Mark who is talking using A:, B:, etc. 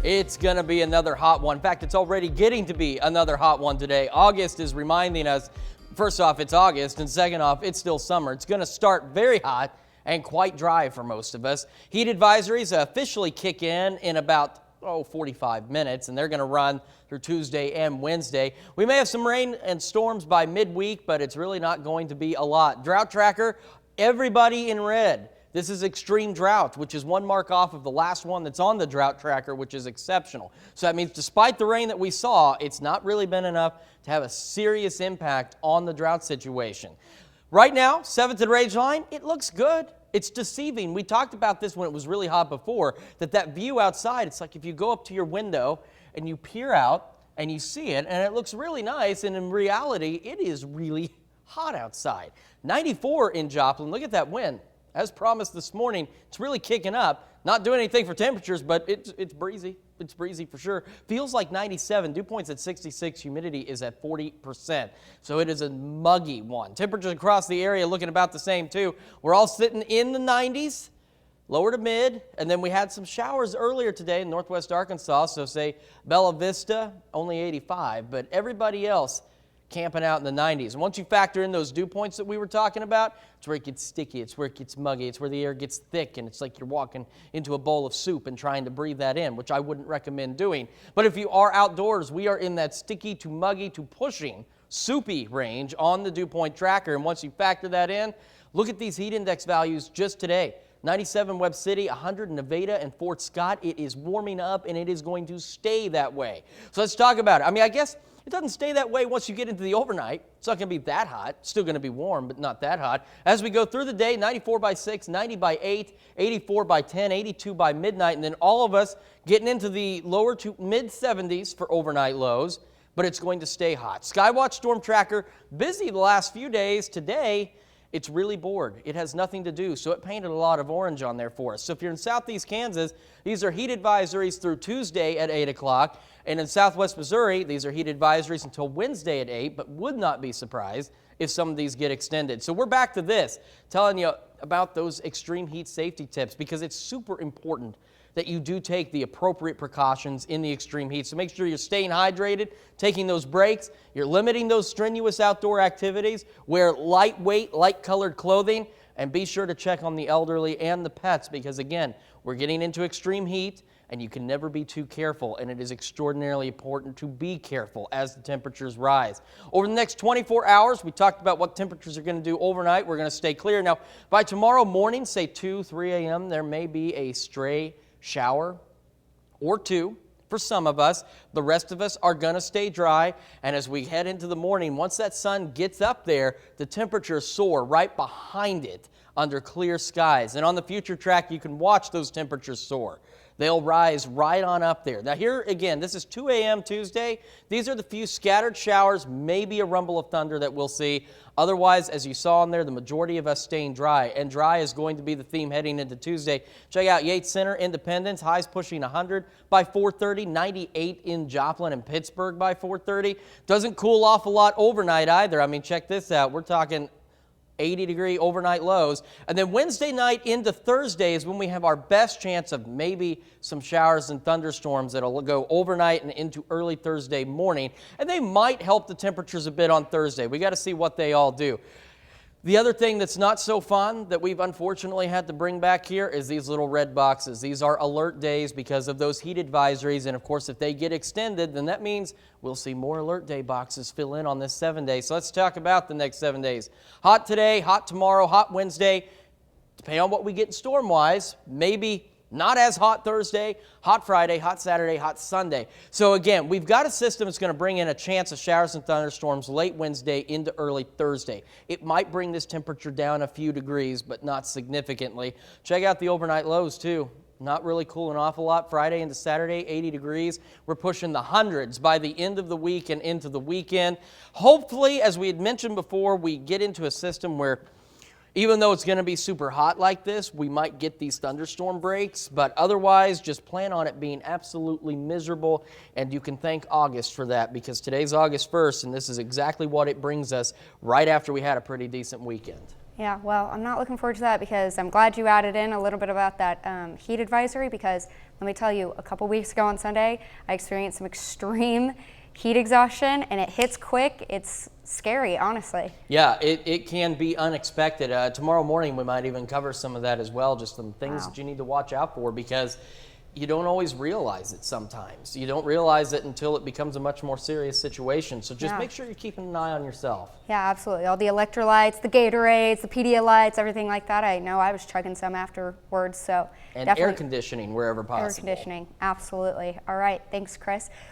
A: It's going to be another hot one. In fact, it's already getting to be another hot one today. August is reminding us, first off, it's August, and second off, it's still summer. It's going to start very hot and quite dry for most of us. Heat advisories officially kick in about 45 minutes, and they're going to run through Tuesday and Wednesday. We may have some rain and storms by midweek, but it's really not going to be a lot. Drought tracker, everybody in red. This is extreme drought, which is one mark off of the last one that's on the drought tracker, which is exceptional. So that means despite the rain that we saw, it's not really been enough to have a serious impact on the drought situation. Right now, 7th and range line, it looks good. It's deceiving. We talked about this when it was really hot before, that view outside, it's like if you go up to your window and you peer out and you see it, and it looks really nice, and in reality, it is really hot outside. 94 in Joplin. Look at that wind. As promised this morning, it's really kicking up. Not doing anything for temperatures, but it's breezy. It's breezy for sure. Feels like 97. Dew point's at 66. Humidity is at 40%. So it is a muggy one. Temperatures across the area looking about the same too. We're all sitting in the 90s, lower to mid. And then we had some showers earlier today in northwest Arkansas. So say Bella Vista, only 85. But everybody else camping out in the 90s. And once you factor in those dew points that we were talking about, it's where it gets sticky, it's where it gets muggy, it's where the air gets thick, and it's like you're walking into a bowl of soup and trying to breathe that in, which I wouldn't recommend doing. But if you are outdoors, we are in that sticky to muggy to pushing soupy range on the dew point tracker. And once you factor that in, look at these heat index values just today. 97 Webb City, 100 in Nevada and Fort Scott. It is warming up, and it is going to stay that way. So let's talk about it. I mean, I guess it doesn't stay that way once you get into the overnight. It's not going to be that hot. It's still going to be warm, but not that hot. As we go through the day, 94 by 6, 90 by 8, 84 by 10, 82 by midnight, and then all of us getting into the lower to mid-70s for overnight lows, but it's going to stay hot. Skywatch Storm Tracker, busy the last few days. Today, it's really bored. It has nothing to do, so it painted a lot of orange on there for us. So if you're in southeast Kansas, these are heat advisories through Tuesday at 8 o'clock. And in southwest Missouri, these are heat advisories until Wednesday at 8, but would not be surprised if some of these get extended. So we're back to this, telling you about those extreme heat safety tips, because it's super important that you do take the appropriate precautions in the extreme heat. So make sure you're staying hydrated, taking those breaks, you're limiting those strenuous outdoor activities, wear lightweight, light-colored clothing, and be sure to check on the elderly and the pets, because again, we're getting into extreme heat, and you can never be too careful, and it is extraordinarily important to be careful as the temperatures rise. Over the next 24 hours, we talked about what temperatures are going to do overnight. We're going to stay clear. Now, by tomorrow morning, say 2, 3 a.m., there may be a stray shower or two for some of us. The rest of us are going to stay dry, and as we head into the morning, once that sun gets up there, the temperatures soar right behind it under clear skies. And on the future track, you can watch those temperatures soar. They'll rise right on up there. Now here again, this is 2 a.m. Tuesday. These are the few scattered showers, maybe a rumble of thunder that we'll see. Otherwise, as you saw in there, the majority of us staying dry, and dry is going to be the theme heading into Tuesday. Check out Yates Center, Independence, highs pushing 100 by 4:30, 98 in Joplin and Pittsburgh by 4:30. Doesn't cool off a lot overnight either. I mean, check this out. We're talking 80-degree overnight lows. And then Wednesday night into Thursday is when we have our best chance of maybe some showers and thunderstorms that'll go overnight and into early Thursday morning. And they might help the temperatures a bit on Thursday. We got to see what they all do. The other thing that's not so fun that we've unfortunately had to bring back here is these little red boxes. These are alert days because of those heat advisories, and of course if they get extended, then that means we'll see more alert day boxes fill in on this 7 day. So let's talk about the next 7 days. Hot today, hot tomorrow, hot Wednesday. Depending on what we get storm-wise, maybe not as hot Thursday, hot Friday, hot Saturday, hot Sunday. So again, we've got a system that's going to bring in a chance of showers and thunderstorms late Wednesday into early Thursday. It might bring this temperature down a few degrees, but not significantly. Check out the overnight lows too. Not really cooling off a lot. Friday into Saturday, 80 degrees. We're pushing the hundreds by the end of the week and into the weekend. Hopefully, as we had mentioned before, we get into a system where even though it's going to be super hot like this, we might get these thunderstorm breaks, but otherwise, just plan on it being absolutely miserable, and you can thank August for that, because today's August 1st, and this is exactly what it brings us right after we had a pretty decent weekend.
B: Yeah, well, I'm not looking forward to that because I'm glad you added in a little bit about that heat advisory, because let me tell you, a couple weeks ago on Sunday, I experienced some extreme heat exhaustion, and it hits quick. It's scary, honestly.
A: Yeah, it can be unexpected. Tomorrow morning, we might even cover some of that as well, just some things that you need to watch out for, because you don't always realize it sometimes. You don't realize it until it becomes a much more serious situation. So just make sure you're keeping an eye on yourself.
B: Yeah, absolutely. All the electrolytes, the Gatorades, the Pedialytes, everything like that. I know I was chugging some afterwards. So
A: And
B: definitely
A: air conditioning wherever possible.
B: air conditioning, absolutely. All right, thanks, Chris.